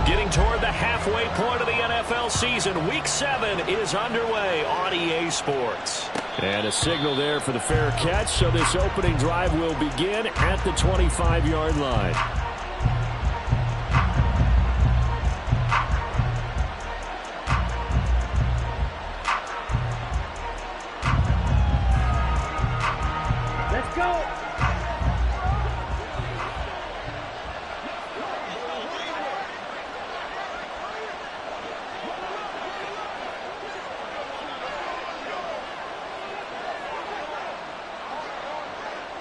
Getting toward the halfway point of the NFL season. Week 7 is underway on EA Sports. And a signal there for the fair catch, so this opening drive will begin at the 25-yard line. Let's go!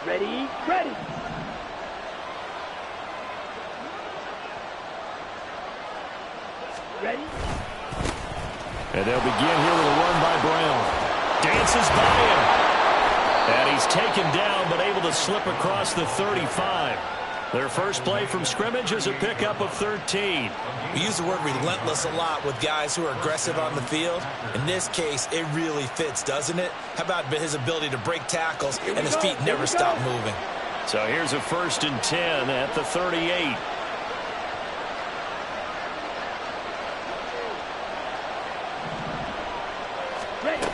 Ready, ready. Ready. And they'll begin here with a run by Brown. Dances by him. And he's taken down, but able to slip across the 35. Their first play from scrimmage is a pickup of 13. We use the word relentless a lot with guys who are aggressive on the field. In this case, it really fits, doesn't it? How about his ability to break tackles and his feet never stop moving? So here's a 1st and 10 at the 38. Ready.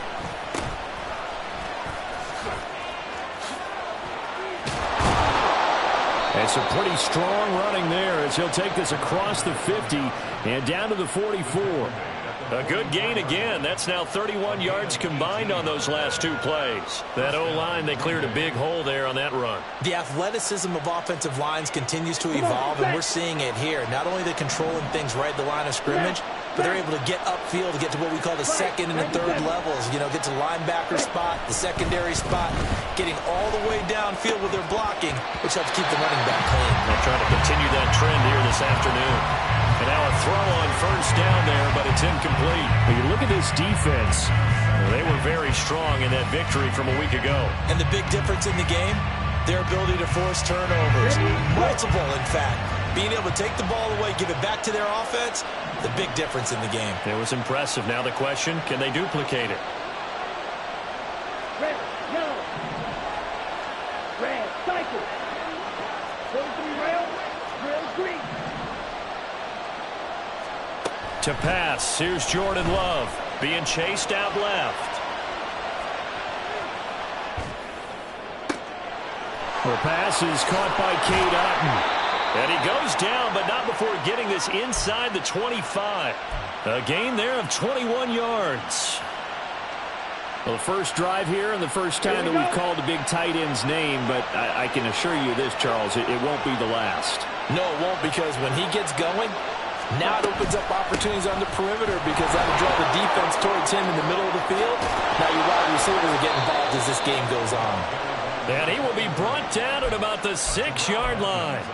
And some pretty strong running there as he'll take this across the 50 and down to the 44. A good gain again. That's now 31 yards combined on those last 2 plays. That O-line, they cleared a big hole there on that run. The athleticism of offensive lines continues to evolve, and we're seeing it here. Not only are they controlling things right at the line of scrimmage, but they're able to get upfield to get to what we call the 2nd and the 3rd levels. You know, get to linebacker spot, the secondary spot, getting all the way downfield with their blocking, which helps keep the running back clean. They're trying to continue that trend here this afternoon. And now a throw on 1st down there, but it's incomplete. When you look at this defense, they were very strong in that victory from a week ago. And the big difference in the game, their ability to force turnovers. Multiple, in fact. Being able to take the ball away, give it back to their offense, the big difference in the game. It was impressive. Now the question, can they duplicate it? Red, yellow. Red, cycle. 43 rail, rail green. To pass, here's Jordan Love being chased out left. the pass is caught by Cade Otton. And he goes down, but not before getting this inside the 25. A gain there of 21 yards. Well, the first drive here and the first time that we've called a big tight end's name, but I can assure you this, Charles, it won't be the last. No, it won't, because when he gets going, now it opens up opportunities on the perimeter because that'll draw the defense towards him in the middle of the field. Now your wide receivers will get involved as this game goes on. And he will be brought down at about the 6-yard line.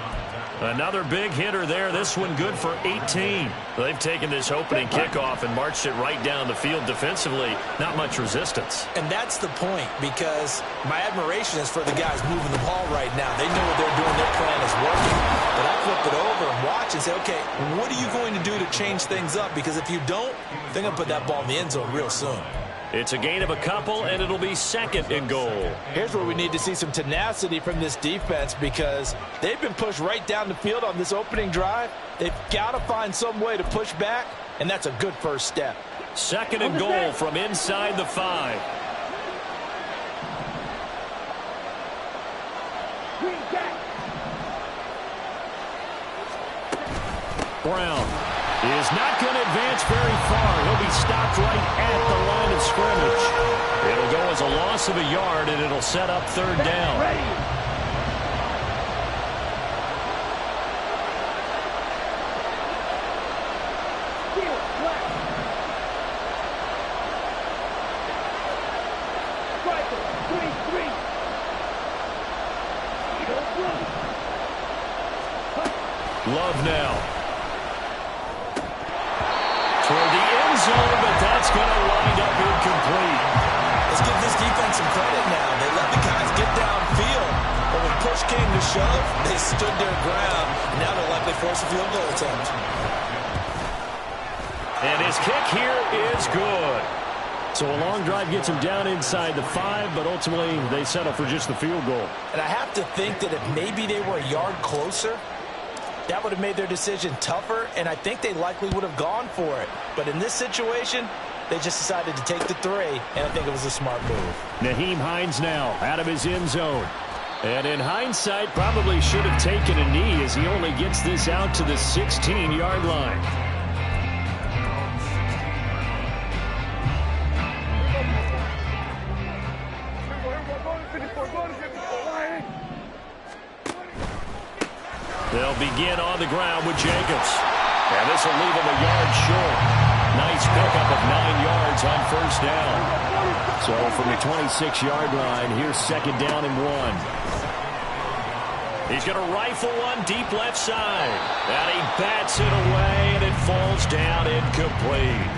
Another big hitter there. This one good for 18. They've taken this opening kickoff and marched it right down the field defensively. Not much resistance. And that's the point, because my admiration is for the guys moving the ball right now. They know what they're doing. Their plan is working. But I flip it over and watch and say, okay, what are you going to do to change things up? Because if you don't, they're going to put that ball in the end zone real soon. It's a gain of a couple, and it'll be 2nd and goal. Here's where we need to see some tenacity from this defense, because they've been pushed right down the field on this opening drive. They've got to find some way to push back, and that's a good first step. 2nd and goal from inside the 5. Brown is not going to advance very far. He'll be stopped right at the line of scrimmage. It'll go as a loss of a yard, and it'll set up 3rd down. Love now. Toward the end zone, but that's going to wind up incomplete. Let's give this defense some credit now. They let the guys get downfield, but when push came to shove, they stood their ground. Now they'll likely force a field goal attempt. And his kick here is good. So a long drive gets him down inside the 5, but ultimately they settle for just the field goal. And I have to think that if maybe they were a yard closer, That would have made their decision tougher, and I think they likely would have gone for it. But in this situation, they just decided to take the 3, and I think it was a smart move. Nyheim Hines now out of his end zone. And in hindsight, probably should have taken a knee as he only gets this out to the 16-yard line. They'll begin on the ground with Jacobs. And this will leave him a yard short. Nice pickup of 9 yards on first down. So from the 26-yard line, here's second down and 1. He's going to rifle one deep left side. And he bats it away, and it falls down incomplete.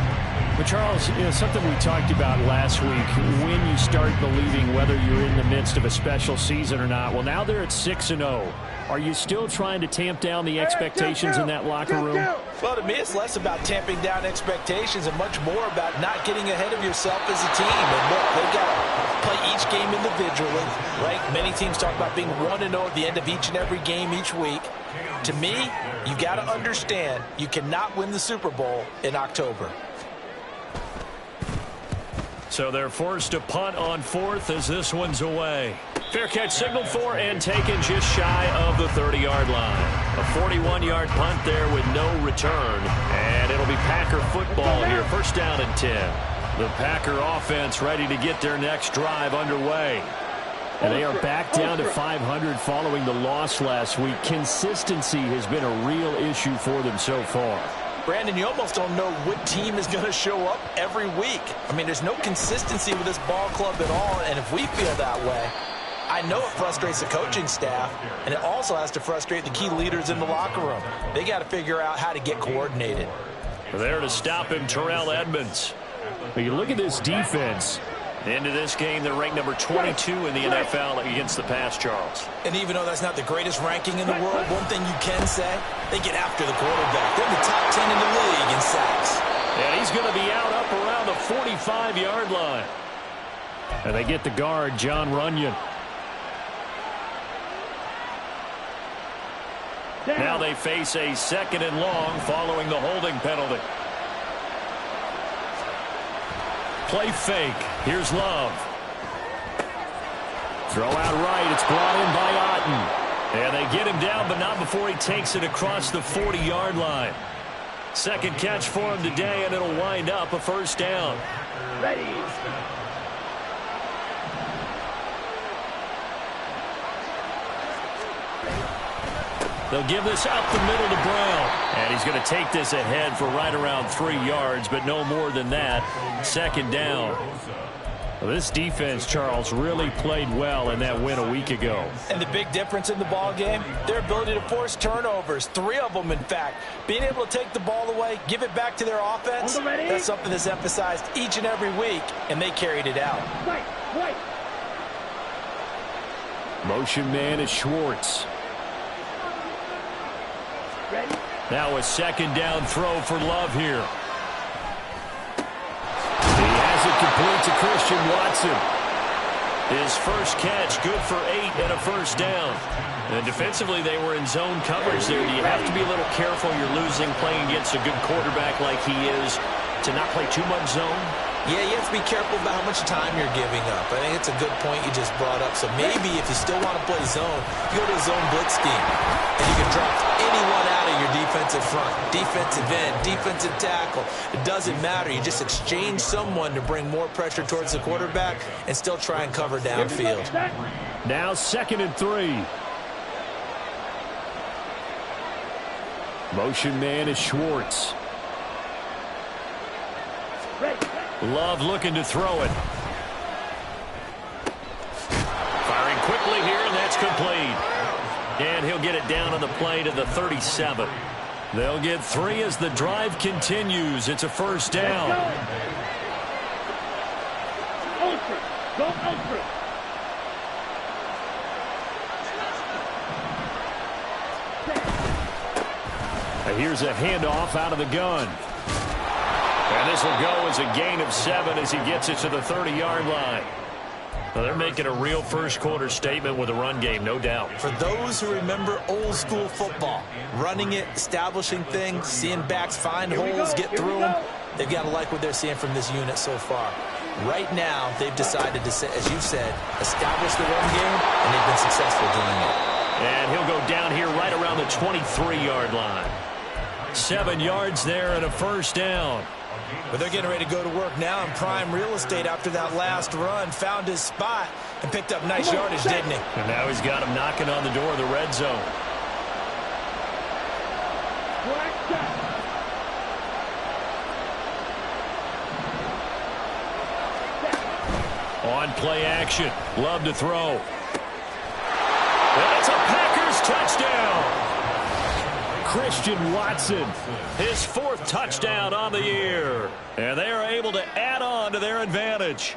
But, Charles, something we talked about last week, when you start believing whether you're in the midst of a special season or not. Well, now they're at 6-0. Are you still trying to tamp down the expectations in that locker room? Well, to me, it's less about tamping down expectations and much more about not getting ahead of yourself as a team. And look, they've got to play each game individually, right? Many teams talk about being 1-0 at the end of each and every game each week. To me, you got to understand you cannot win the Super Bowl in October. So they're forced to punt on 4th as this one's away. Fair catch signaled for and taken just shy of the 30-yard line. A 41-yard punt there with no return. And it'll be Packer football here. First down and 10. The Packer offense ready to get their next drive underway. And they are back down to 500 following the loss last week. Consistency has been a real issue for them so far. Brandon, you almost don't know what team is going to show up every week. I mean, there's no consistency with this ball club at all, and if we feel that way, I know it frustrates the coaching staff, and it also has to frustrate the key leaders in the locker room. They got to figure out how to get coordinated. There to stop him, Terrell Edmunds. But you look at this defense. Into this game, they're ranked number 22 in the NFL against the pass, Charles. And even though that's not the greatest ranking in the world, one thing you can say, they get after the quarterback. They're in the top 10 in the league in sacks. And he's going to be out up around the 45-yard line. And they get the guard, John Runyon. Now they face a 2nd and long following the holding penalty. Play fake. Here's Love. Throw out right. It's brought in by Otten. And they get him down, but not before he takes it across the 40-yard line. Second catch for him today, and it'll wind up a first down. Ready. They'll give this up the middle to Brown. And he's going to take this ahead for right around 3 yards, but no more than that. Second down. Well, this defense, Charles, really played well in that win a week ago. And the big difference in the ball game, their ability to force turnovers, 3 of them, in fact. Being able to take the ball away, give it back to their offense, that's something that's emphasized each and every week, and they carried it out. Right. Motion man is Schwartz. Ready. Now a second down throw for Love here. He has it complete to Christian Watson. His first catch, good for 8 and a first down. And defensively, they were in zone coverage there. Do you have to be a little careful? You're losing playing against a good quarterback like he is to not play too much zone? Yeah, you have to be careful about how much time you're giving up. I think it's a good point you just brought up. So maybe if you still want to play zone, you go to a zone blitz scheme. And you can drop anyone out of your defensive front. Defensive end, defensive tackle. It doesn't matter. You just exchange someone to bring more pressure towards the quarterback and still try and cover downfield. Now 2nd and 3. Motion man is Schwartz. Love looking to throw it. Firing quickly here, and that's complete. And he'll get it down on the play to the 37. They'll get 3 as the drive continues. It's a first down. Ultra. Go ultra. Here's a handoff out of the gun. And this will go as a gain of 7 as he gets it to the 30-yard line. Well, they're making a real first-quarter statement with a run game, no doubt. For those who remember old-school football, running it, establishing things, seeing backs find holes, get through them, they've got to like what they're seeing from this unit so far. Right now, they've decided to, as you said, establish the run game, and they've been successful doing it. And he'll go down here right around the 23-yard line. 7 yards there and a first down. But they're getting ready to go to work now in prime real estate after that last run. Found his spot and picked up nice yardage, didn't he? And now he's got him knocking on the door of the red zone. On play action. Love to throw. And it's a Packers touchdown. Christian Watson, his 4th touchdown on the year. And they are able to add on to their advantage.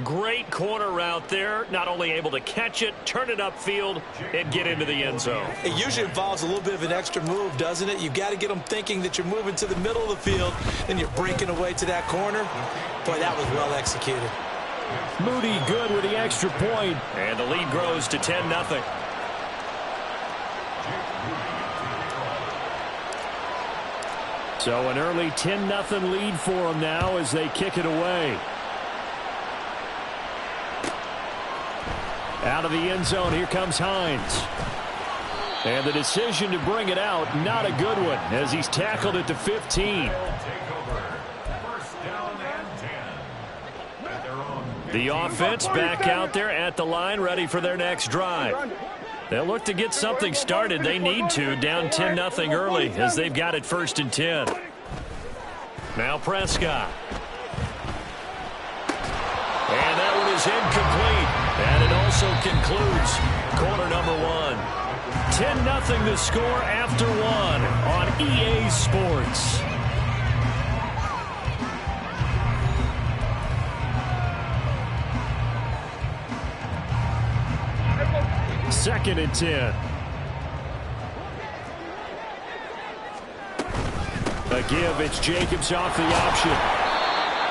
Great corner route there. Not only able to catch it, turn it upfield, and get into the end zone. It usually involves a little bit of an extra move, doesn't it? You've got to get them thinking that you're moving to the middle of the field, and you're breaking away to that corner. Boy, that was well executed. Moody good with the extra point. And the lead grows to 10-0. So an early 10-0 lead for them now as they kick it away. Out of the end zone, here comes Hines. And the decision to bring it out, not a good one, as he's tackled at the 15. The offense back out there at the line, ready for their next drive. They'll look to get something started. They need to, down 10-0 early, as they've got it 1st and 10. Now Prescott. And that one is incomplete. And it also concludes quarter number 1. 10-0 the score after 1 on EA Sports. Second and 10. A give, it's Jacobs off the option.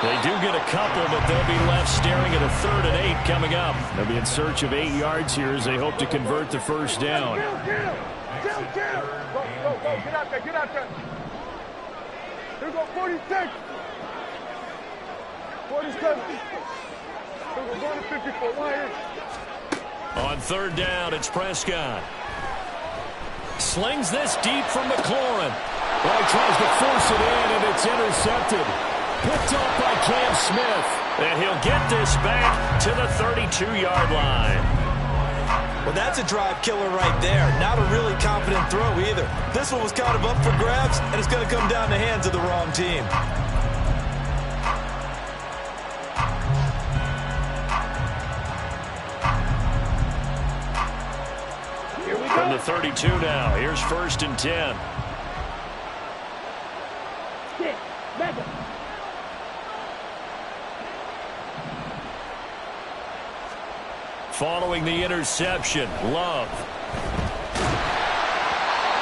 They do get a couple, but they'll be left staring at a 3rd and 8 coming up. They'll be in search of 8 yards here as they hope to convert the first down. Go, get out there, get out there. Here we go, 46. 47. Here we go, going to 54. Wire. On 3rd down, it's Prescott. Slings this deep from McLaurin. Well, he tries to force it in, and it's intercepted. Picked up by Cam Smith. And he'll get this back to the 32-yard line. Well, that's a drive killer right there. Not a really confident throw either. This one was kind of up for grabs, and it's going to come down the hands of the wrong team. From the 32 now, here's 1st and 10. Following the interception, Love.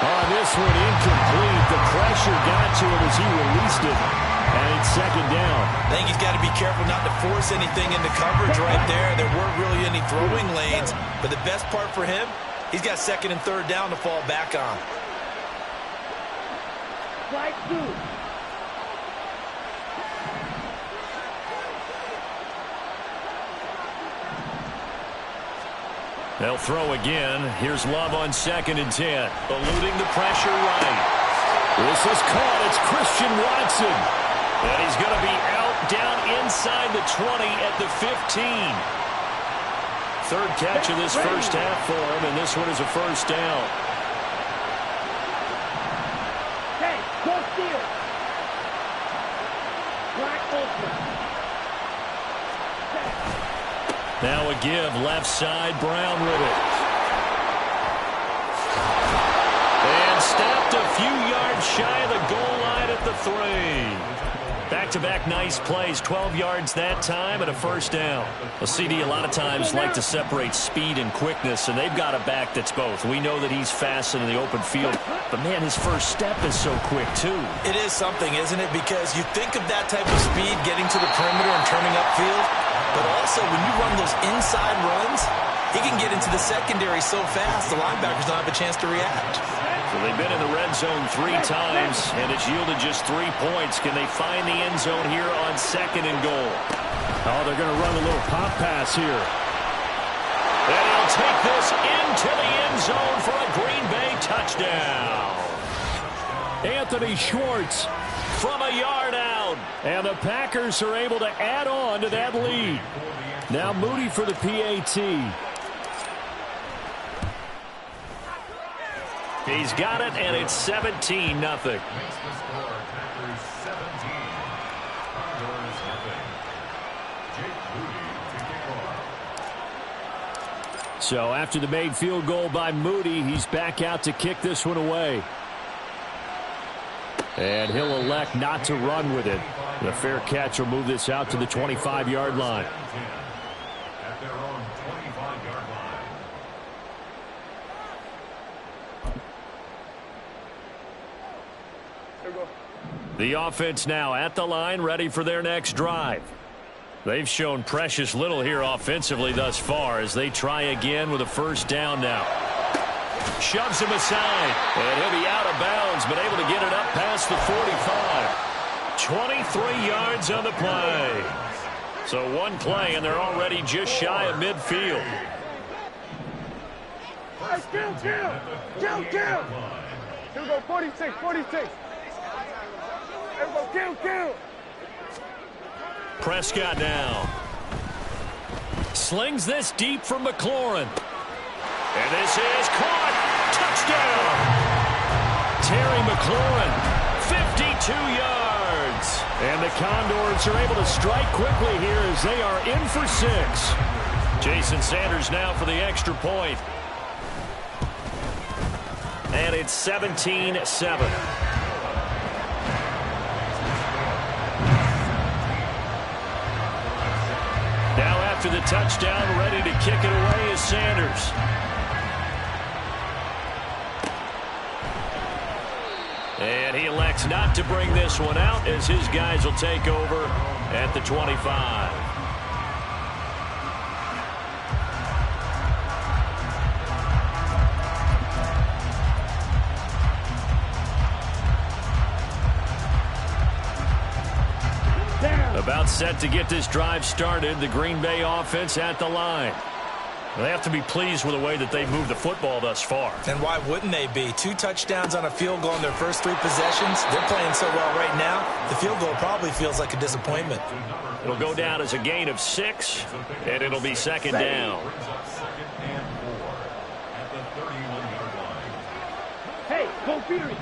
On this one, incomplete. The pressure got to him as he released it. And it's 2nd down. I think he's got to be careful not to force anything into coverage right there. There weren't really any throwing lanes. But the best part for him, he's got 2nd and 3rd down to fall back on. Strike 2. They'll throw again. Here's Love on 2nd and 10. Eluding the pressure right. This is caught. It's Christian Watson. And he's going to be out down inside the 20 at the 15. 3rd catch of this first half for him, and this one is a first down. Hey, go steal. Black open. Now a give, left side, Brown with it. And stopped a few yards shy of the goal line at the 3. Back-to-back nice plays, 12 yards that time and a first down. Well, CD a lot of times like to separate speed and quickness, and they've got a back that's both. We know that he's fast in the open field, but man, his first step is so quick too. It is something, isn't it? Because you think of that type of speed getting to the perimeter and turning upfield, but also when you run those inside runs, he can get into the secondary so fast the linebackers don't have a chance to react. So they've been in the red zone 3 times, and it's yielded just 3 points. Can they find the end zone here on 2nd and goal? Oh, they're going to run a little pop pass here. And he'll take this into the end zone for a Green Bay touchdown. Anthony Schwartz From a yard out. And the Packers are able to add on to that lead. Now Moody for the PAT. He's got it, and it's 17-0. So after the made field goal by Moody, he's back out to kick this one away. And he'll elect not to run with it. The fair catch will move this out to the 25-yard line. The offense now at the line, ready for their next drive. They've shown precious little here offensively thus far as they try again with a first down now. Shoves him aside, and he'll be out of bounds, but able to get it up past the 45. 23 yards on the play. So one play, and they're already just shy of midfield. Hey, kill. Here we go, 46. Here we go, kill. Prescott now. Slings this deep from McLaurin. And this is caught. Touchdown. Terry McLaurin, 52 yards. And the Condors are able to strike quickly here as they are in for 6. Jason Sanders now for the extra point. And it's 17-7. Now after the touchdown, ready to kick it away is Sanders. And he elects not to bring this one out as his guys will take over at the 25. About set to get this drive started. The Green Bay offense at the line. They have to be pleased with the way that they've moved the football thus far. And why wouldn't they be? 2 touchdowns on a field goal in their first 3 possessions. They're playing so well right now, the field goal probably feels like a disappointment. It'll go down as a gain of 6, and it'll be 2nd down. Hey, go Fury.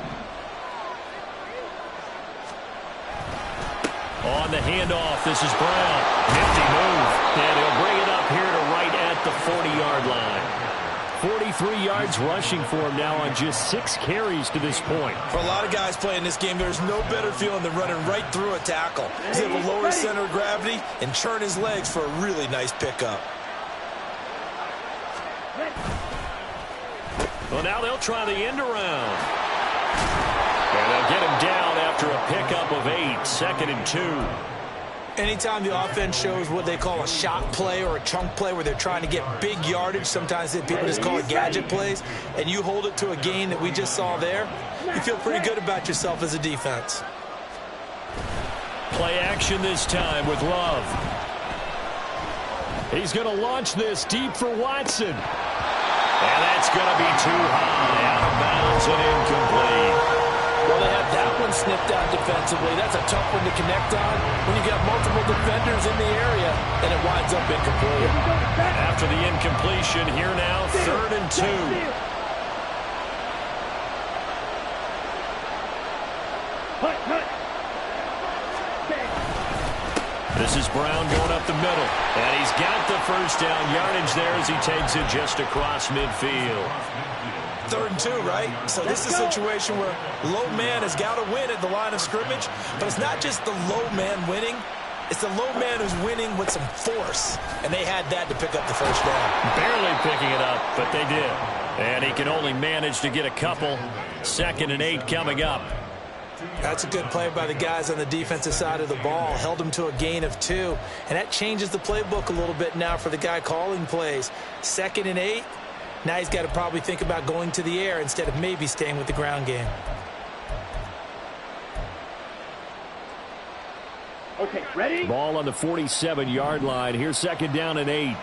On the handoff, this is Brown. Nifty move. And he'll bring it up here to right at the 40-yard line. 43 yards rushing for him now on just 6 carries to this point. For a lot of guys playing this game, there's no better feeling than running right through a tackle. He's able to lower his center of gravity and churn his legs for a really nice pickup. Well, now they'll try the end around. And they'll get him down after a pickup of 8, 2nd and 2. Anytime the offense shows what they call a shot play or a chunk play where they're trying to get big yardage, sometimes people just call it gadget plays, and you hold it to a gain that we just saw there, you feel pretty good about yourself as a defense. Play action this time with Love. He's going to launch this deep for Watson. And that's going to be too high, out of bounds and incomplete. Well, they have that one snipped out defensively. That's a tough one to connect on when you got multiple defenders in the area, and it winds up incomplete. After the incompletion, here now, 3rd and 2. This is Brown going up the middle, and he's got the first down yardage there as he takes it just across midfield. 3rd and 2, right? So this is a situation where low man has got to win at the line of scrimmage, but it's not just the low man winning. It's the low man who's winning with some force, and they had that to pick up the first down. Barely picking it up, but they did. And he can only manage to get a couple. 2nd and 8 coming up. That's a good play by the guys on the defensive side of the ball. Held them to a gain of 2. And that changes the playbook a little bit now for the guy calling plays. 2nd and 8. Now he's got to probably think about going to the air instead of maybe staying with the ground game. Okay, ready? Ball on the 47-yard line. Here's 2nd down and 8.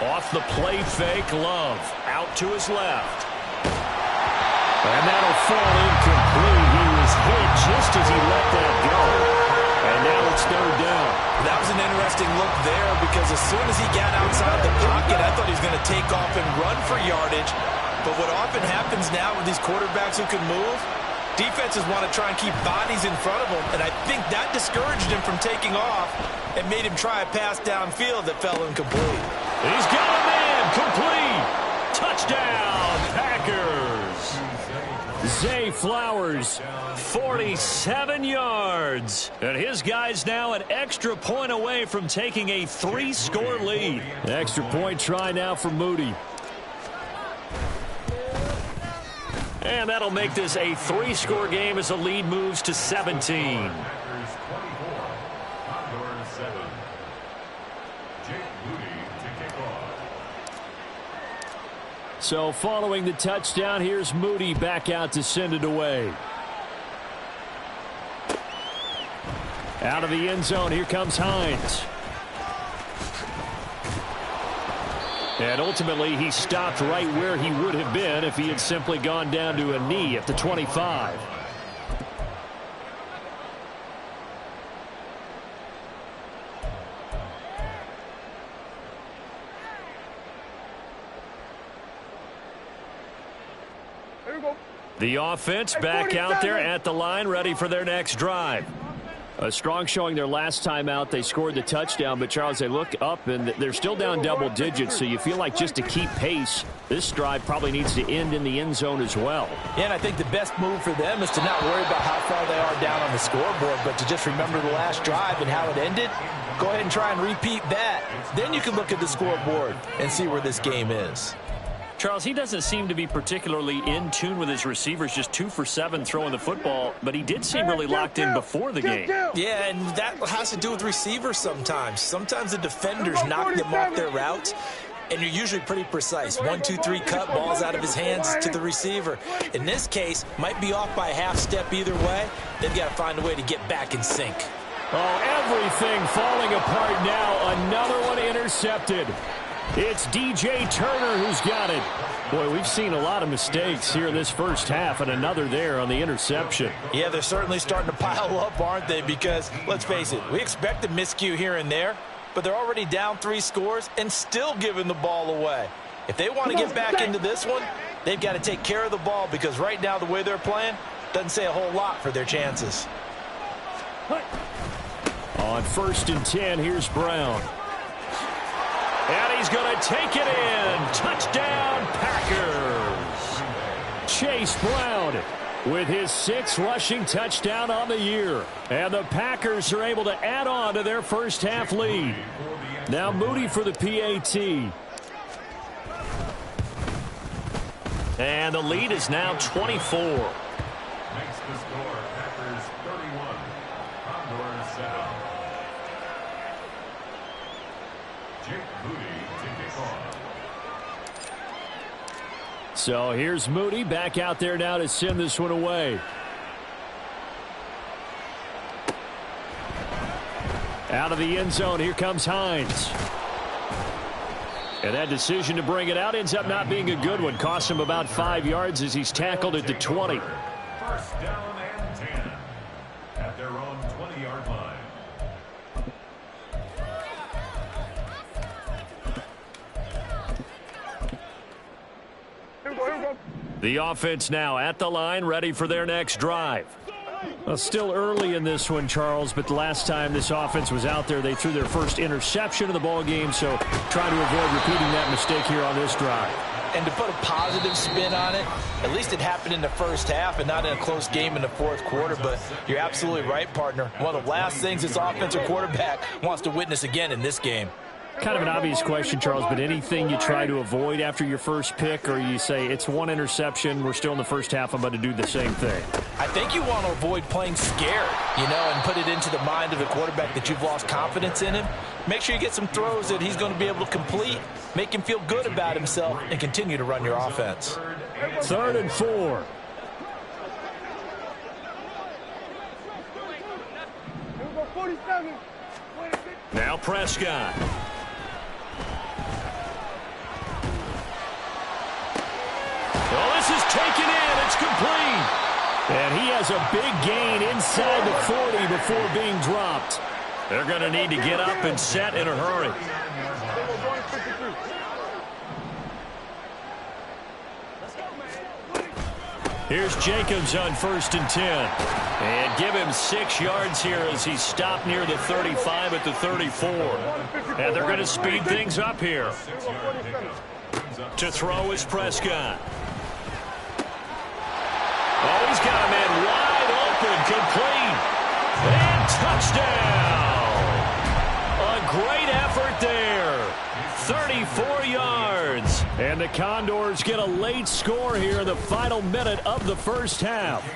Off the play fake, Love. Out to his left. And that'll fall incomplete. He was hit just as he let that go. And now it's 3rd down. That was an interesting look there because as soon as he got outside the pocket, I thought he was going to take off and run for yardage. But what often happens now with these quarterbacks who can move, defenses want to try and keep bodies in front of them. And I think that discouraged him from taking off and made him try a pass downfield that fell incomplete. He's got a man. Complete. Touchdown, Packers. Zay Flowers. 47 yards. And his guys now an extra point away from taking a 3-score lead. Extra point try now for Moody. And that'll make this a 3-score game as the lead moves to 17. So following the touchdown, here's Moody back out to send it away. Out of the end zone, here comes Hines. And ultimately, he stopped right where he would have been if he had simply gone down to a knee at the 25. The offense back out there at the line, ready for their next drive. A strong showing their last time out. They scored the touchdown, but, Charles, they look up, and they're still down double digits, so you feel like just to keep pace, this drive probably needs to end in the end zone as well. Yeah, and I think the best move for them is to not worry about how far they are down on the scoreboard, but to just remember the last drive and how it ended. Go ahead and try and repeat that. Then you can look at the scoreboard and see where this game is. Charles, he doesn't seem to be particularly in tune with his receivers, just 2 for 7 throwing the football, but he did seem really locked in before the game. Yeah, and that has to do with receivers sometimes. Sometimes the defenders knock them off their routes, and you're usually pretty precise. 1, 2, 3 cut, balls out of his hands to the receiver. In this case, might be off by a half step either way. They've got to find a way to get back in sync. Oh, everything falling apart now. Another one intercepted. It's DJ Turner who's got it. Boy, we've seen a lot of mistakes here in this first half, and another there on the interception. Yeah, they're certainly starting to pile up, aren't they? Because, let's face it, we expect a miscue here and there, but they're already down 3 scores and still giving the ball away. If they want to get back into this one, they've got to take care of the ball because right now the way they're playing doesn't say a whole lot for their chances. On 1st and 10, here's Brown. And he's going to take it in. Touchdown, Packers. Chase Brown with his 6th rushing touchdown on the year. And the Packers are able to add on to their first half lead. Now Moody for the PAT. And the lead is now 24. Makes the score Packers 31, Condors 7. Jake Moody to kick off. So here's Moody back out there now to send this one away. Out of the end zone, here comes Hines. And that decision to bring it out ends up not being a good one. Cost him about 5 yards as he's tackled at the 20. First down and 10 at their own 20-yard line. The offense now at the line, ready for their next drive. Well, still early in this one, Charles, but the last time this offense was out there, they threw their first interception of the ball game, so trying to avoid repeating that mistake here on this drive. And to put a positive spin on it, at least it happened in the first half and not in a close game in the fourth quarter, but you're absolutely right, partner. One of the last things this offensive quarterback wants to witness again in this game. Kind of an obvious question, Charles, but anything you try to avoid after your first pick, or you say it's one interception, we're still in the first half, I'm about to do the same thing? I think you want to avoid playing scared, and put it into the mind of the quarterback that you've lost confidence in him. Make sure you get some throws that he's going to be able to complete, make him feel good about himself, and continue to run your offense. 3rd and 4. Now Prescott. Oh, this is taken in. It's complete. And he has a big gain inside the 40 before being dropped. They're going to need to get up and set in a hurry. Here's Jacobs on 1st and 10. And give him 6 yards here as he's stopped near the 35 at the 34. And they're going to speed things up here. To throw is Prescott. Oh, he's got a man wide open, complete. And touchdown. A great effort there. 34 yards. And the Condors get a late score here in the final minute of the first half.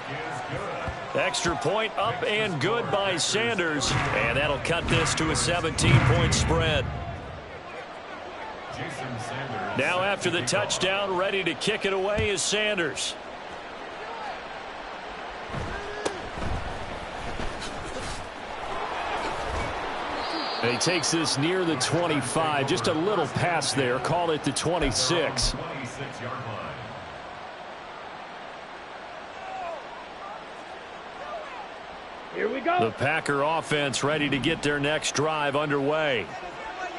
Extra point up and good by Sanders. And that'll cut this to a 17-point spread. Now after the touchdown, ready to kick it away is Sanders. And he takes this near the 25. Just a little pass there. Call it the 26. Here we go. The Packer offense ready to get their next drive underway.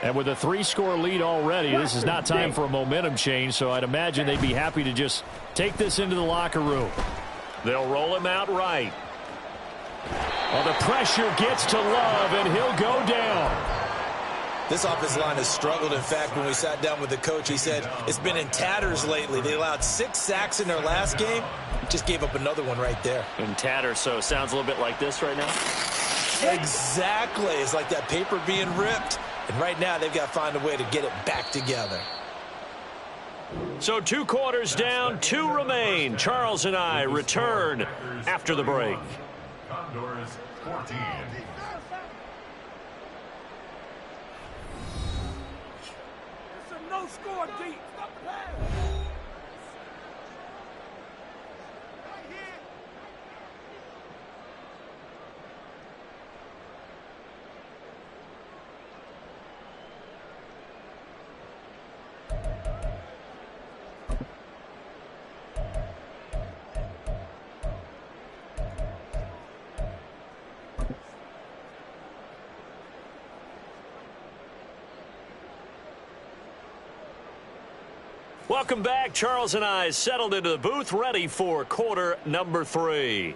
And with a 3-score lead already, this is not time for a momentum change, so I'd imagine they'd be happy to just take this into the locker room. They'll roll him out right. Well, the pressure gets to Love, and he'll go down. This offensive line has struggled. In fact, when we sat down with the coach, he said it's been in tatters lately. They allowed 6 sacks in their last game. Just gave up another one right there. In tatters, so it sounds a little bit like this right now. Exactly. It's like that paper being ripped. And right now, they've got to find a way to get it back together. So 2 quarters down, 2 remain. Charles and I return after the break. Condors 14. It's a no-score deep. Stop the pass. Welcome back. Charles and I settled into the booth, ready for quarter number 3.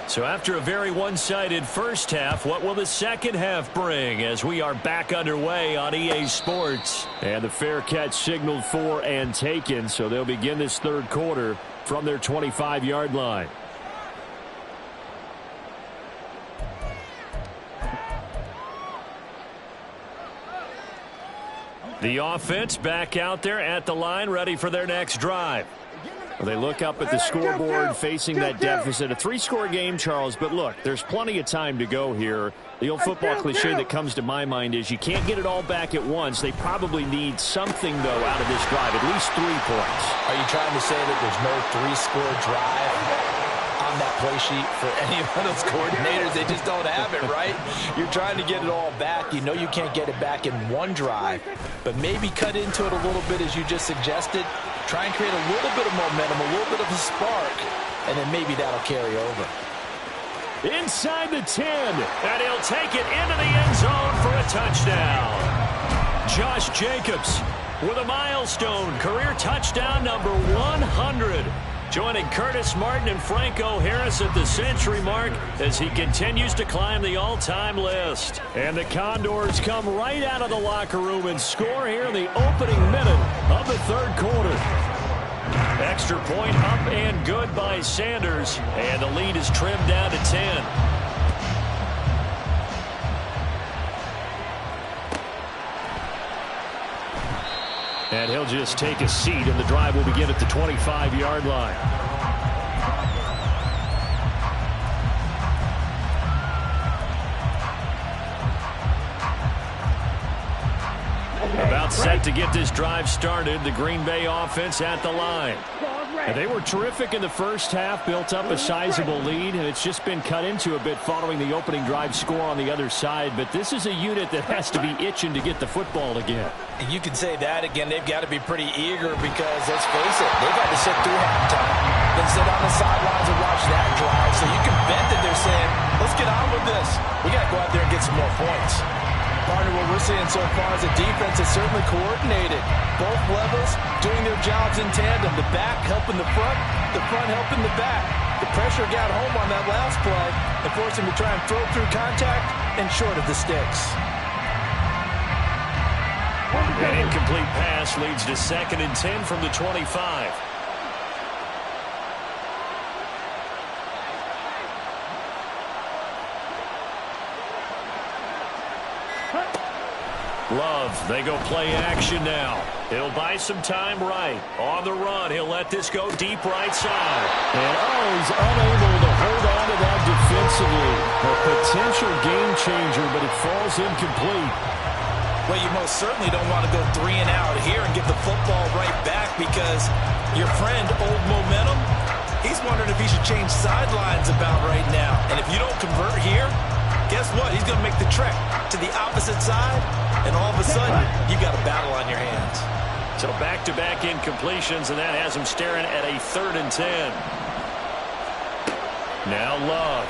So after a very one-sided first half, what will the second half bring as we are back underway on EA Sports? And the fair catch signaled for and taken, so they'll begin this third quarter from their 25-yard line. The offense back out there at the line, ready for their next drive. Well, they look up at the scoreboard facing that deficit. A 3-score game, Charles, but look, there's plenty of time to go here. The old football cliche that comes to my mind is you can't get it all back at once. They probably need something, though, out of this drive, at least 3 points. Are you trying to say that there's no 3-score drive on that play sheet for any of those coordinators? They just don't have it, right? You're trying to get it all back. You know you can't get it back in one drive, but maybe cut into it a little bit as you just suggested. Try and create a little bit of momentum, a little bit of a spark, and then maybe that'll carry over. Inside the 10. And he'll take it into the end zone for a touchdown. Josh Jacobs with a milestone career touchdown number 100. Joining Curtis Martin and Franco Harris at the century mark as he continues to climb the all-time list. And the Condors come right out of the locker room and score here in the opening minute of the third quarter. Extra point up and good by Sanders, and the lead is trimmed down to 10. And he'll just take a seat, and the drive will begin at the 25-yard line. About set to get this drive started, the Green Bay offense at the line. And they were terrific in the first half, built up a sizable lead, and it's just been cut into a bit following the opening drive score on the other side. But this is a unit that has to be itching to get the football again. And you can say that again. They've got to be pretty eager because, let's face it, they've had to sit through halftime, then sit on the sidelines and watch that drive. So you can bet that they're saying, let's get on with this. We got to go out there and get some more points. Partner, what we're seeing so far is the defense is certainly coordinated. Both levels doing their jobs in tandem. The back helping the front helping the back. The pressure got home on that last play and forced him to try and throw through contact and short of the sticks. An incomplete pass leads to 2nd and 10 from the 25. Love, they go play action now. He'll buy some time right. On the run, he'll let this go deep right side. And he's unable to hold on to that defensively. A potential game changer, but it falls incomplete. Well, you most certainly don't want to go 3 and out here and give the football right back because your friend, Old Momentum, he's wondering if he should change sidelines about right now. And if you don't convert here, guess what? He's going to make the trek to the opposite side, and all of a sudden, you've got a battle on your hands. So back-to-back incompletions, and that has him staring at a 3rd and 10. Now Love.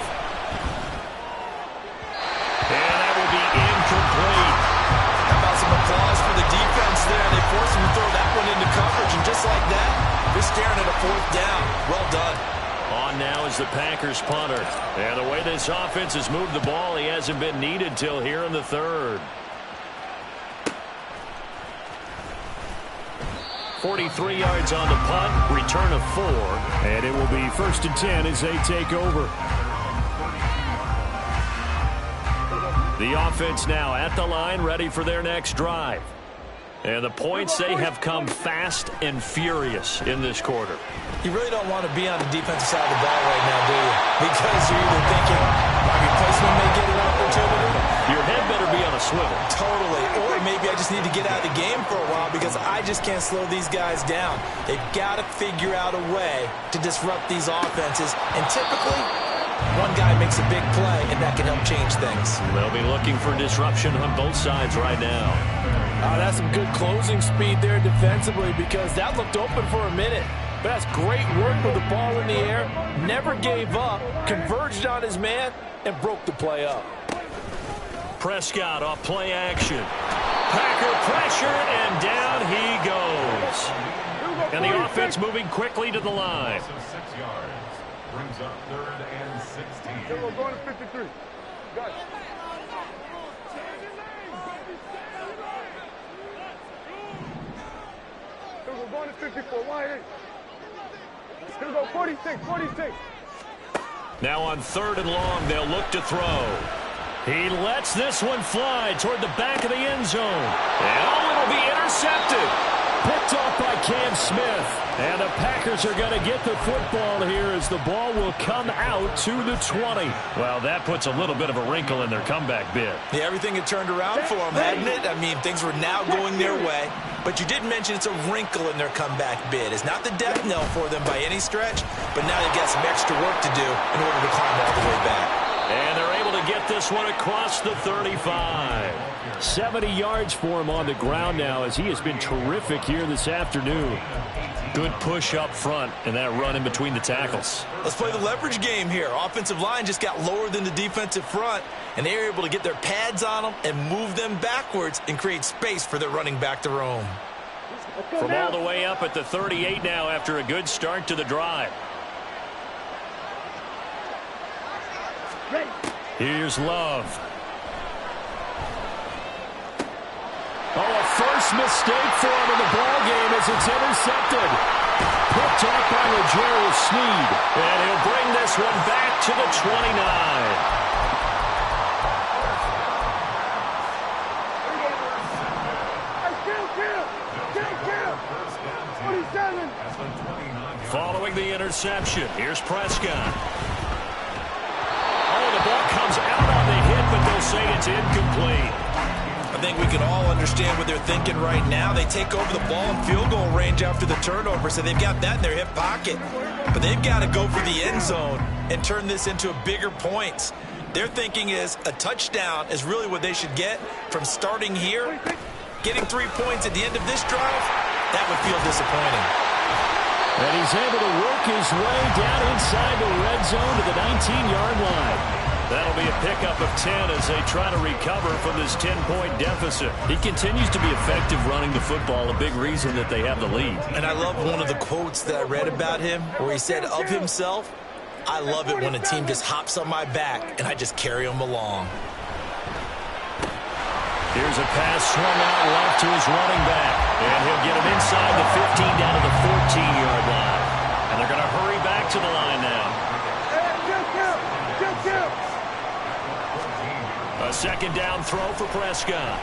And that will be incomplete. How about some applause for the defense there? They forced him to throw that one into coverage, and just like that, they're staring at a 4th down. Well done. On now is the Packers punter. And the way this offense has moved the ball, he hasn't been needed till here in the 3rd. 43 yards on the punt, return of 4. And it will be 1st and 10 as they take over. The offense now at the line, ready for their next drive. And the points, they have come fast and furious in this quarter. You really don't want to be on the defensive side of the ball right now, do you? Because you're either thinking, my replacement may get an opportunity. Your head better be on a swivel. Totally. Or maybe I just need to get out of the game for a while because I just can't slow these guys down. They've got to figure out a way to disrupt these offenses. And typically, one guy makes a big play, and that can help change things. They'll be looking for disruption on both sides right now. That's some good closing speed there defensively because that looked open for a minute. But that's great work with the ball in the air. Never gave up, converged on his man, and broke the play up. Prescott off play action. Packer pressure, and down he goes. And the offense moving quickly to the line. 6 yards. Brings up 3rd and 16. Here we're going to 53. Got it. Here we're going to 54. Why? Here we go, 46. Now on 3rd and long, they'll look to throw. He lets this one fly toward the back of the end zone. And it'll be intercepted. Picked off by Cam Smith. And the Packers are going to get the football here as the ball will come out to the 20. Well, that puts a little bit of a wrinkle in their comeback bid. Yeah, everything had turned around for them, hadn't it? I mean, things were now going their way. But you did mention it's a wrinkle in their comeback bid. It's not the death knell for them by any stretch, but now they've got some extra work to do in order to climb all the way back. And they're able to get this one across the 35. 70 yards for him on the ground now as he has been terrific here this afternoon. Good push up front and that run in between the tackles. Let's play the leverage game here. Offensive line just got lower than the defensive front, and they were able to get their pads on them and move them backwards and create space for their running back to roam. From all the way up at the 38 now after a good start to the drive. Here's Love. Oh, a first mistake for him in the ball game as it's intercepted. Picked up by L'Jarius Sneed. And he'll bring this one back to the 29. Following the interception, here's Prescott. Oh, the ball comes out on the hit, but they'll say it's incomplete. I think we can all understand what they're thinking right now. They take over the ball in field goal range after the turnover, so they've got that in their hip pocket. But they've got to go for the end zone and turn this into a bigger points. Their thinking is a touchdown is really what they should get from starting here. Getting 3 points at the end of this drive, that would feel disappointing. And he's able to work his way down inside the red zone to the 19-yard line. That'll be a pickup of 10 as they try to recover from this 10-point deficit. He continues to be effective running the football, a big reason that they have the lead. And I love one of the quotes that I read about him where he said of himself, "I love it when a team just hops on my back and I just carry them along." Here's a pass swung out left to his running back. And he'll get him inside the 15 down to the 14-yard line. And they're going to hurry back to the line now. A second down throw for Prescott.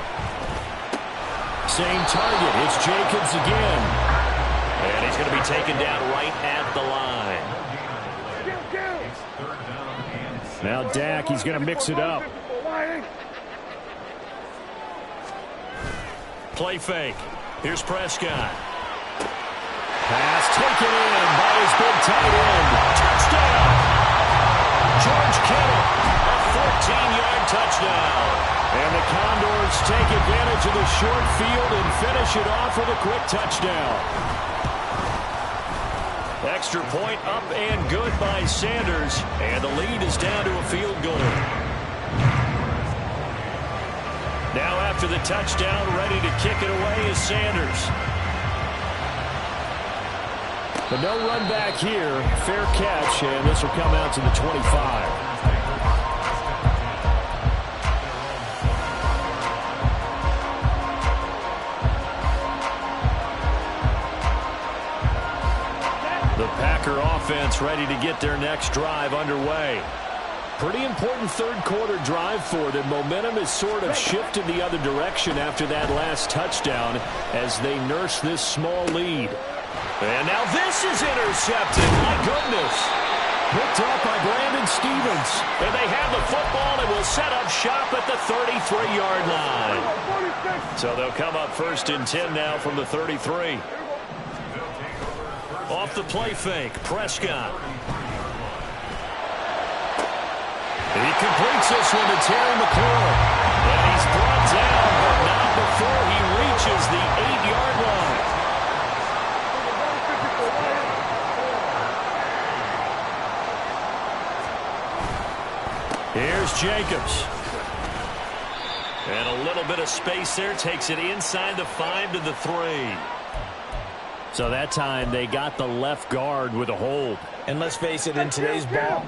Same target. It's Jacobs again. And he's going to be taken down right at the line. Now Dak, he's going to mix it up. Play fake. Here's Prescott. Pass taken in by his big tight end. Touchdown! George Kittle, a 14-yard touchdown. And the Condors take advantage of the short field and finish it off with a quick touchdown. Extra point up and good by Sanders. And the lead is down to a field goal. Now after the touchdown, ready to kick it away is Sanders. But no run back here. Fair catch, and this will come out to the 25. The Packer offense ready to get their next drive underway. Pretty important third-quarter drive for them. Momentum has sort of shifted the other direction after that last touchdown as they nurse this small lead. And now this is intercepted. My goodness. Picked up by Brandon Stevens. And they have the football and will set up shop at the 33-yard line. So they'll come up first and 10 now from the 33. Off the play fake, Prescott. He completes this one to Terry McLaurin. And he's brought down, but not before he reaches the 8-yard line. Here's Jacobs. And a little bit of space there. Takes it inside the 5 to the 3. So that time they got the left guard with a hold. And let's face it, in today's ball,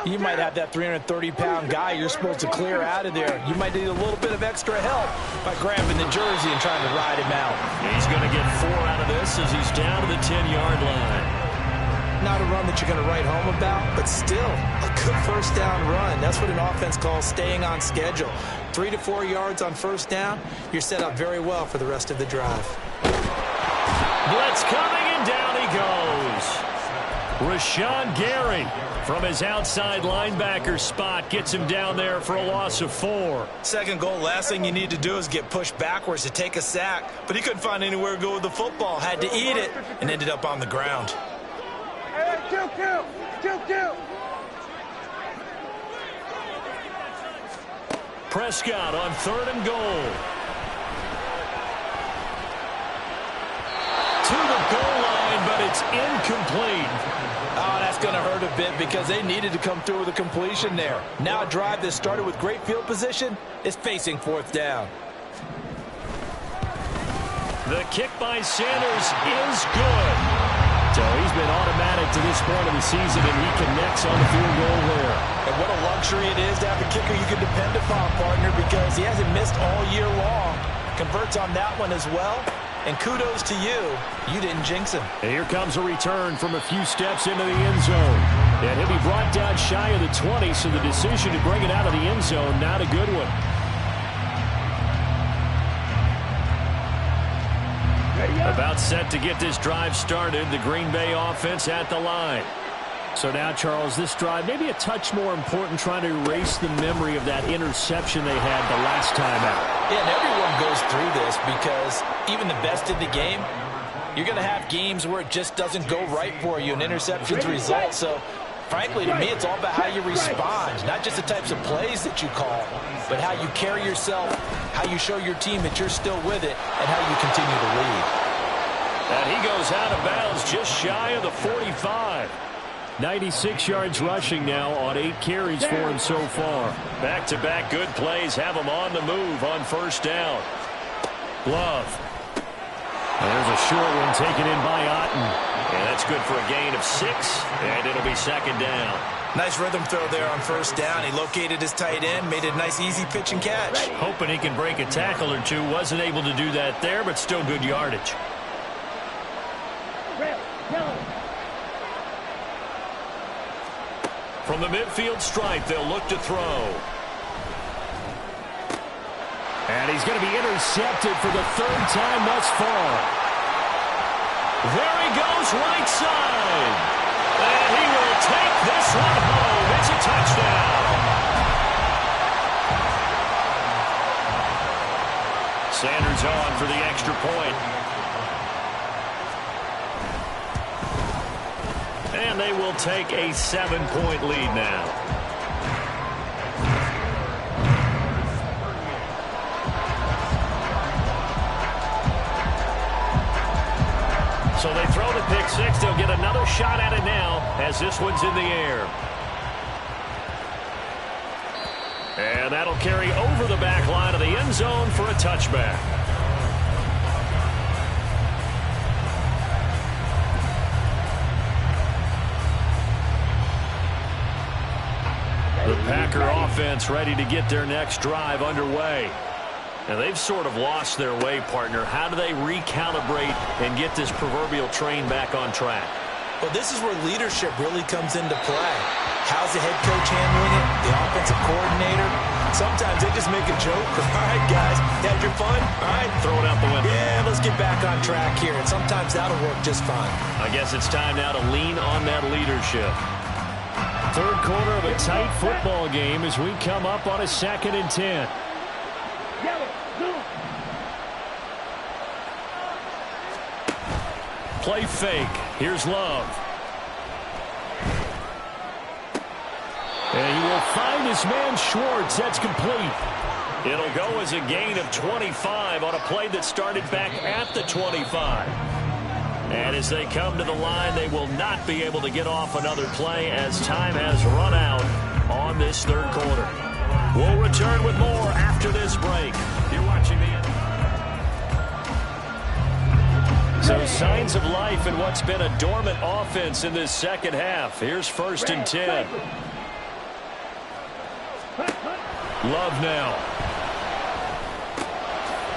you might have that 330-pound guy you're supposed to clear out of there. You might need a little bit of extra help by grabbing the jersey and trying to ride him out. He's going to get 4 out of this as he's down to the 10-yard line. Not a run that you're going to write home about, but still a good first down run. That's what an offense calls staying on schedule. 3 to 4 yards on first down, you're set up very well for the rest of the drive. Blitz coming, and down he goes. Rashawn Gary from his outside linebacker spot gets him down there for a loss of 4. Second goal, last thing you need to do is get pushed backwards to take a sack. But he couldn't find anywhere to go with the football. Had to eat it and ended up on the ground. Hey, kill. Prescott on 3rd and goal. To the goal line, but it's incomplete. Oh, that's going to hurt a bit because they needed to come through with a completion there. Now a drive that started with great field position is facing 4th down. The kick by Sanders is good. So he's been automatic to this point of the season, and he connects on the field goal there. And what a luxury it is to have a kicker you can depend upon, partner, because he hasn't missed all year long. Converts on that one as well. And kudos to you. You didn't jinx him. And here comes a return from a few steps into the end zone. And he'll be brought down shy of the 20, so the decision to bring it out of the end zone, not a good one. About set to get this drive started. The Green Bay offense at the line. So now, Charles, this drive maybe a touch more important, trying to erase the memory of that interception they had the last time out. Yeah, and everyone goes through this because even the best in the game, you're going to have games where it just doesn't go right for you, and interceptions result. So, frankly, to me, it's all about how you respond, not just the types of plays that you call, but how you carry yourself, how you show your team that you're still with it, and how you continue to lead. And he goes out of bounds just shy of the 45. 96 yards rushing now on 8 carries for him so far. Back-to-back good plays have him on the move on first down. Love. There's a short one taken in by Otten. And that's good for a gain of 6, and it'll be second down. Nice rhythm throw there on first down. He located his tight end, made it a nice easy pitch and catch. Hoping he can break a tackle or two. Wasn't able to do that there, but still good yardage. From the midfield stripe, they'll look to throw. And he's going to be intercepted for the 3rd time thus far. There he goes, right side. And he will take this one home. It's a touchdown. Sanders on for the extra point. And they will take a 7-point lead now. So they throw the pick six. They'll get another shot at it now as this one's in the air. And that'll carry over the back line of the end zone for a touchback. The Packer offense ready to get their next drive underway. And they've sort of lost their way, partner. How do they recalibrate and get this proverbial train back on track? Well, this is where leadership really comes into play. How's the head coach handling it? The offensive coordinator? Sometimes they just make a joke. All right, guys, you had your fun? All right, Throw it out the window. yeah, let's get back on track here. And sometimes that'll work just fine. I guess it's time now to lean on that leadership. 3rd quarter of a tight football game as we come up on a 2nd and 10. Play fake. Here's Love. And he will find his man Schwartz. That's complete. It'll go as a gain of 25 on a play that started back at the 25. And as they come to the line, they will not be able to get off another play as time has run out on this 3rd quarter. We'll return with more after this break. You're watching the end. So signs of life in what's been a dormant offense in this 2nd half. Here's 1st and 10. Love now.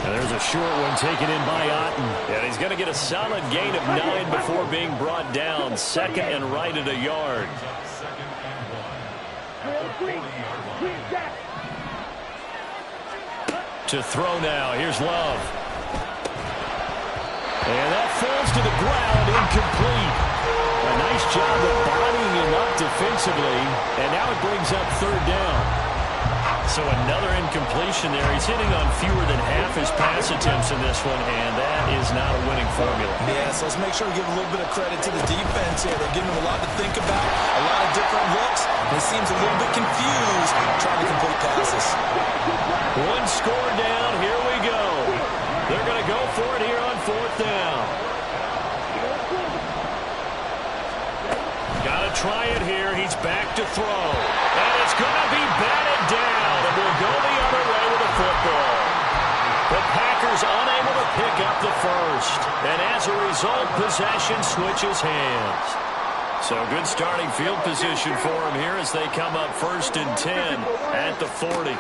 And there's a short one taken in by Otten. And he's going to get a solid gain of 9 before being brought down. 2nd and right at a yard. To throw now. Here's Love. And that falls to the ground, incomplete. A nice job of bodying him up defensively. And now it brings up 3rd down. So another incompletion there. He's hitting on fewer than half his pass attempts in this one, and that is not a winning formula. Yeah, so let's make sure we give a little bit of credit to the defense here. They're giving him a lot to think about, a lot of different looks, and he seems a little bit confused trying to complete passes. One score down. Here we go. They're going to go for it here on 4th down. Got to try it here. He's back to throw. And it's going to be batted down. And we'll go the other way with the football. The Packers Commanders unable to pick up the first. And as a result, possession switches hands. So good starting field position for them here as they come up 1st and 10 at the 40.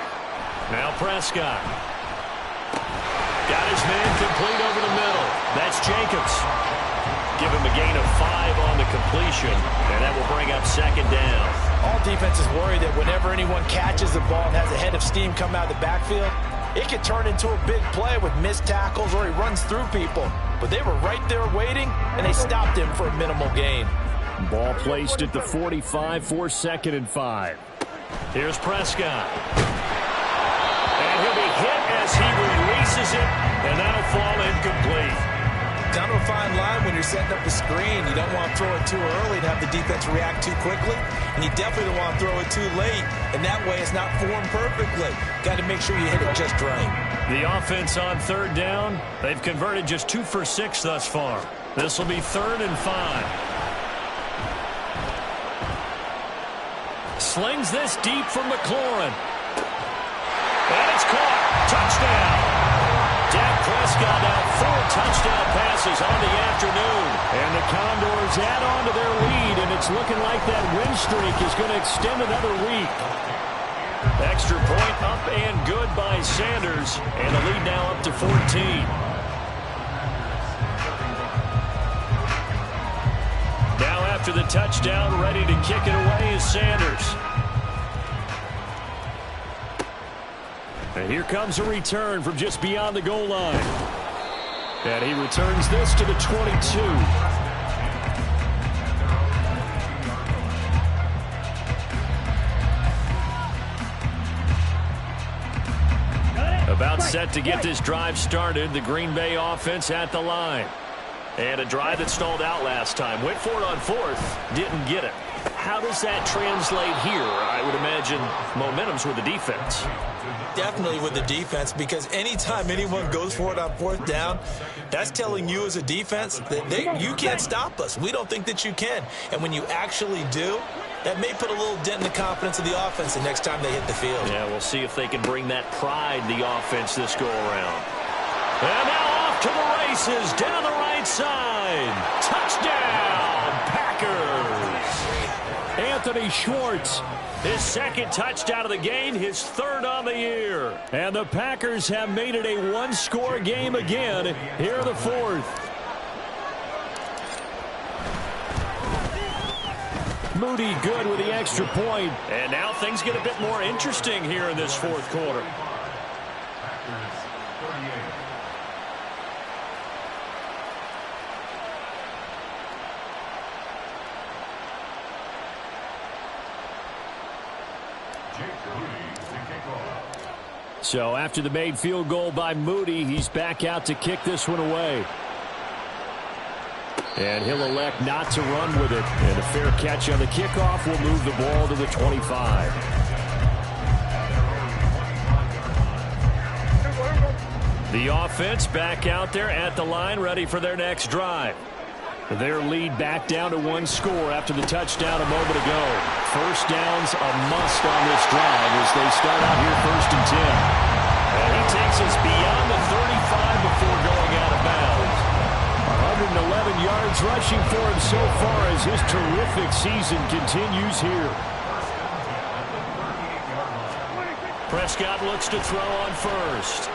Now Prescott. Got his man complete over the middle. That's Jacobs. Give him a gain of 5 on the completion, and that will bring up 2nd down. All defenses worry that whenever anyone catches the ball and has a head of steam come out of the backfield, it can turn into a big play with missed tackles or he runs through people. But they were right there waiting, and they stopped him for a minimal gain. Ball placed at the 45 for 2nd and 5. Here's Prescott. And he'll be hit as he releases it, and that'll fall incomplete. Down to a fine line when you're setting up a screen. You don't want to throw it too early and have the defense react too quickly. And you definitely don't want to throw it too late. And that way it's not formed perfectly. Got to make sure you hit it just right. The offense on 3rd down. They've converted just 2 for 6 thus far. This will be 3rd and 5. Slings this deep from McLaurin. And it's caught. Touchdown. Dak Prescott now 4 touchdown passes on the afternoon. And the Condors add on to their lead, and it's looking like that win streak is going to extend another week. Extra point up and good by Sanders. And the lead now up to 14. Now after the touchdown, ready to kick it away is Sanders. And here comes a return from just beyond the goal line. And he returns this to the 22. About set to get this drive started. The Green Bay offense at the line. And a drive that stalled out last time. Went for it on 4th. Didn't get it. How does that translate here? I would imagine momentum's with the defense. Definitely with the defense, because anytime anyone goes for it on 4th down, that's telling you as a defense that you can't stop us. We don't think that you can. And when you actually do, that may put a little dent in the confidence of the offense the next time they hit the field. Yeah, we'll see if they can bring that pride in the offense this go-around. And now off to the races, down the right side. Touchdown, Packers. Anthony Schwartz. His 2nd touchdown of the game, his 3rd on the year. And the Packers have made it a 1-score game again. Here the 4th. Moody good with the extra point. And now things get a bit more interesting here in this 4th quarter. So after the made field goal by Moody, he's back out to kick this one away. And he'll elect not to run with it. And a fair catch on the kickoff will move the ball to the 25. The offense back out there at the line, ready for their next drive. Their lead back down to 1 score after the touchdown a moment ago. First down's a must on this drive as they start out here 1st and 10. And he takes us beyond the 35 before going out of bounds. 111 yards rushing for him so far as his terrific season continues here. Prescott looks to throw on 1st.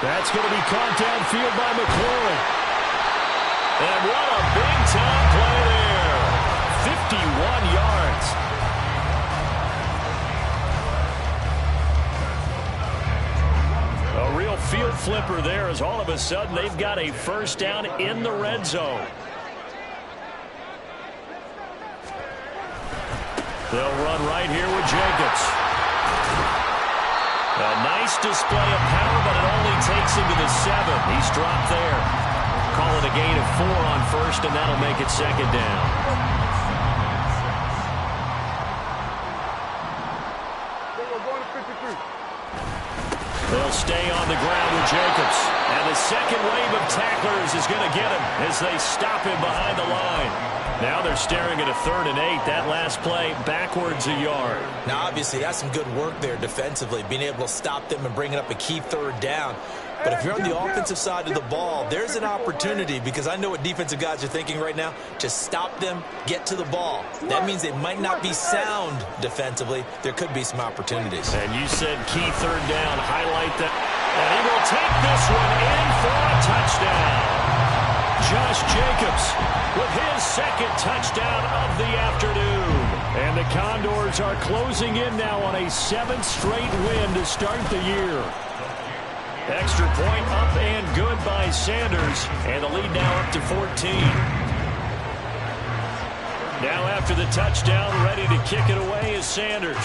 That's going to be caught downfield by McLaurin. And what a big-time play there. 51 yards. A real field flipper there as all of a sudden they've got a 1st down in the red zone. They'll run right here with Jacobs. A nice display of power, but it only takes him to the 7. He's dropped there. Call it a gain of 4 on 1st, and that'll make it 2nd down. They'll stay on the ground with Jacobs. And the second wave of tacklers is going to get him as they stop him behind the line. Now they're staring at a 3rd and 8. That last play backwards a yard. Now, obviously, that's some good work there defensively, being able to stop them and bringing up a key 3rd down. But if you're on the offensive side of the ball, there's an opportunity, because I know what defensive guys are thinking right now. Just stop them, get to the ball. That means they might not be sound defensively. There could be some opportunities. And you said key third down. Highlight that. And he will take this one in for a touchdown. Josh Jacobs with his second touchdown of the afternoon. And the Condors are closing in now on a 7th straight win to start the year. Extra point up and good by Sanders. And the lead now up to 14. Now after the touchdown, ready to kick it away is Sanders.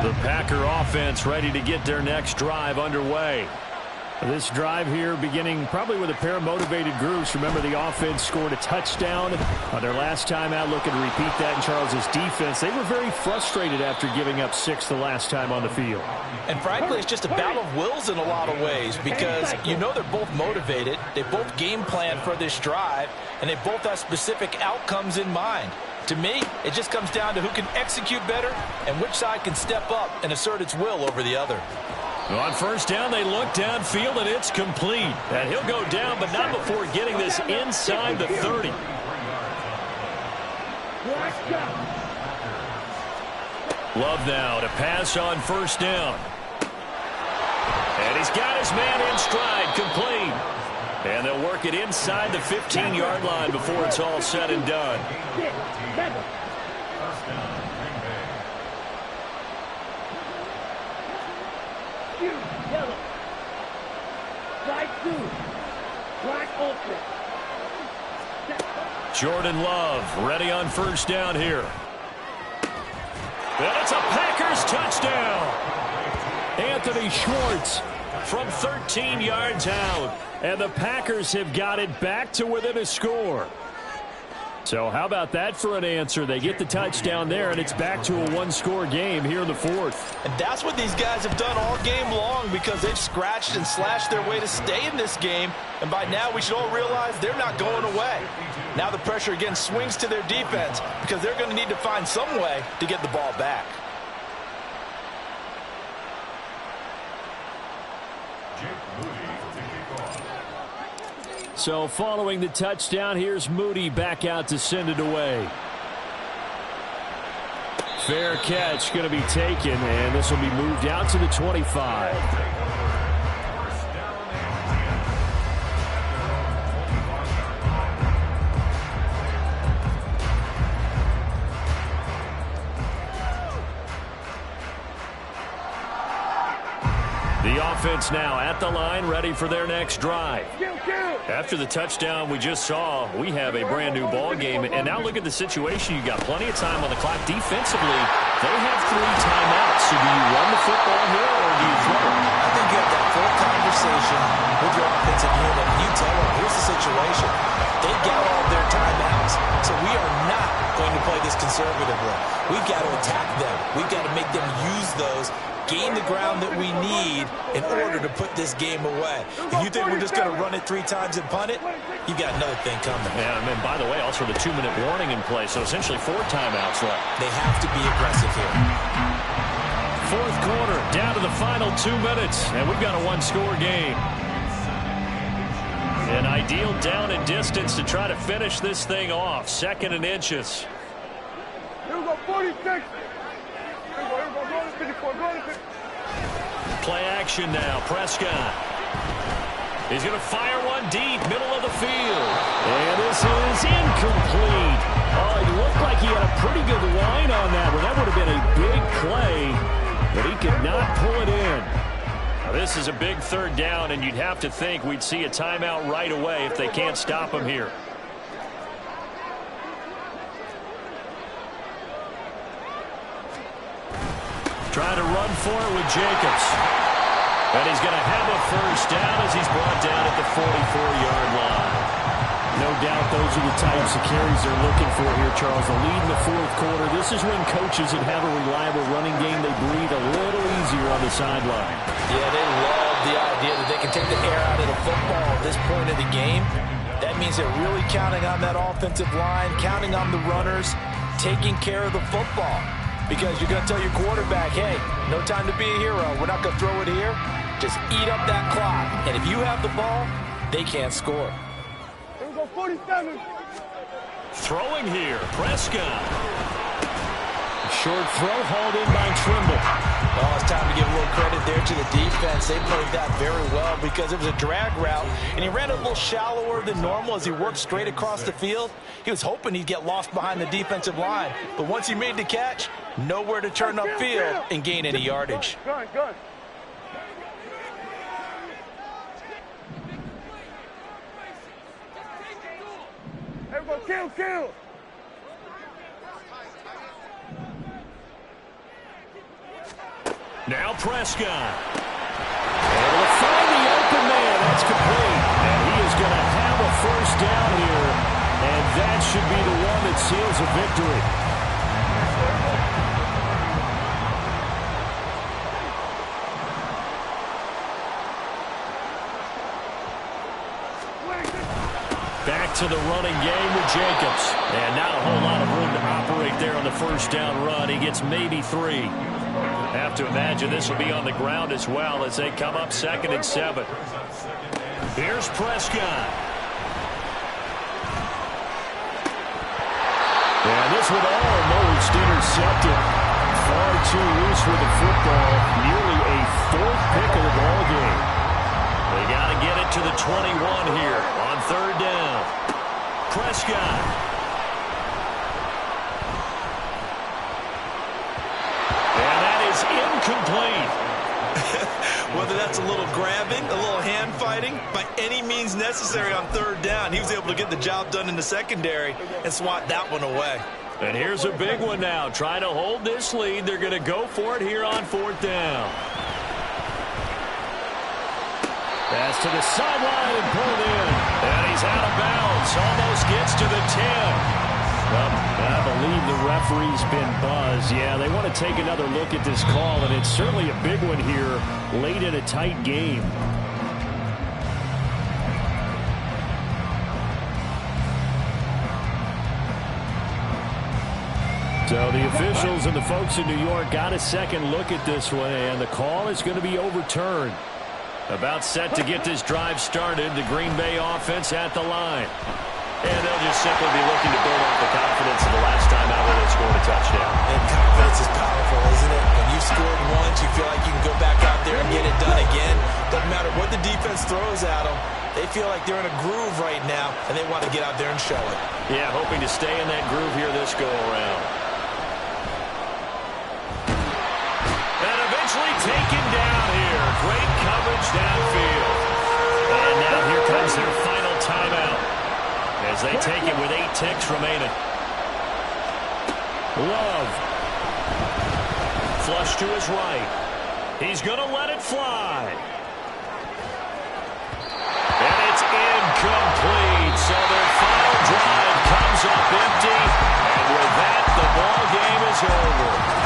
The Packer offense ready to get their next drive underway. This drive here beginning probably with a pair of motivated groups. Remember, the offense scored a touchdown on their last time out, looking to repeat that in Charles's defense. They were very frustrated after giving up 6 the last time on the field. And frankly, it's just a battle of wills in a lot of ways, because you know they're both motivated. They both game plan for this drive, and they both have specific outcomes in mind. To me, it just comes down to who can execute better and which side can step up and assert its will over the other. On first down, they look downfield, and it's complete. And he'll go down, but not before getting this inside the 30. Love now to pass on first down. And he's got his man in stride, complete. And they'll work it inside the 15-yard line before it's all said and done. Jordan Love ready on first down here. And it's a Packers touchdown. Anthony Schwartz From 13 yards out. And the Packers have got it back to within a score. So how about that for an answer? They get the touchdown there, and it's back to a one-score game here in the fourth. And that's what these guys have done all game long, because they've scratched and slashed their way to stay in this game. And by now, we should all realize they're not going away. Now the pressure again swings to their defense, because they're going to need to find some way to get the ball back. So following the touchdown, here's Moody back out to send it away. Fair catch going to be taken, and this will be moved out to the 25. The offense now at the line, ready for their next drive. After the touchdown we just saw, we have a brand new ball game. And now look at the situation. You got plenty of time on the clock. Defensively, they have 3 timeouts. So do you run the football here, or do you throw it? I think you have that full conversation with your offensive unit. You tell them, here's the situation. They got all their timeouts, so we are not going to play this conservatively. We've got to attack them. We've got to make them use those, gain the ground that we need in order to put this game away. If you think we're just going to run it 3 times and punt it, you've got another thing coming. Yeah, and then, by the way, also the 2-minute warning in play, so essentially 4 timeouts left. They have to be aggressive here. Fourth quarter, down to the final 2 minutes, and we've got a one-score game. An ideal down and distance to try to finish this thing off. 2nd and inches. Here we go, 46. Here we go, go to 54, go to 54. Play action now, Prescott. He's going to fire one deep, middle of the field. And this is incomplete. Oh, it looked like he had a pretty good line on that one. That would have been a big play, but he could not pull it in. Now, this is a big 3rd down, and you'd have to think we'd see a timeout right away if they can't stop him here. Trying to run for it with Jacobs. And he's going to have a first down as he's brought down at the 44-yard line. No doubt those are the types of carries they're looking for here, Charles. The lead in the fourth quarter. This is when coaches that have a reliable running game, they breathe a little easier on the sideline. Yeah, they love the idea that they can take the air out of the football at this point of the game. That means they're really counting on that offensive line, counting on the runners, taking care of the football. Because you're going to tell your quarterback, hey, no time to be a hero. We're not going to throw it here. Just eat up that clock. And if you have the ball, they can't score. Here we go, 47. Throwing here, Prescott. Short throw hauled in by Trimble. Oh, it's time to give a little credit there to the defense. They played that very well because it was a drag route, and he ran a little shallower than normal as he worked straight across the field. He was hoping he'd get lost behind the defensive line, but once he made the catch, nowhere to turn upfield and gain any yardage. Gun. Here we go, kill. Now Prescott. Able to find the open man. That's complete. And he is going to have a first down here. And that should be the one that seals a victory. Back to the running game with Jacobs. And not a whole lot of room to operate there on the first down run. He gets maybe 3. Have to imagine this will be on the ground as well as they come up 2nd and 7. Here's Prescott. And this would almost intercepted. Far too loose with the football. Nearly a 4th pick of the ball game. They got to get it to the 21 here on 3rd down. Prescott. Incomplete. Whether that's a little grabbing, a little hand fighting, by any means necessary on 3rd down, he was able to get the job done in the secondary and swat that one away. And here's a big one now. Trying to hold this lead. They're going to go for it here on 4th down. Pass to the sideline and pulled in. And he's out of bounds. Almost gets to the 10. Well, I believe the referee's been buzzed. Yeah, they want to take another look at this call, and it's certainly a big one here late in a tight game. So the officials and the folks in New York got a second look at this one, and the call is going to be overturned. About set to get this drive started, the Green Bay offense at the line. And they'll just simply be looking to build off the confidence of the last time out where they scored a touchdown. And confidence is powerful, isn't it? When you scored once, you feel like you can go back out there and get it done again. Doesn't matter what the defense throws at them. They feel like they're in a groove right now, and they want to get out there and show it. Yeah, hoping to stay in that groove here this go-around. And eventually taken down here. Great coverage downfield. And now here comes their final timeout, as they take it with 8 ticks remaining. Love. Flush to his right. He's going to let it fly. And it's incomplete. So their final drive comes up empty. And with that, the ball game is over.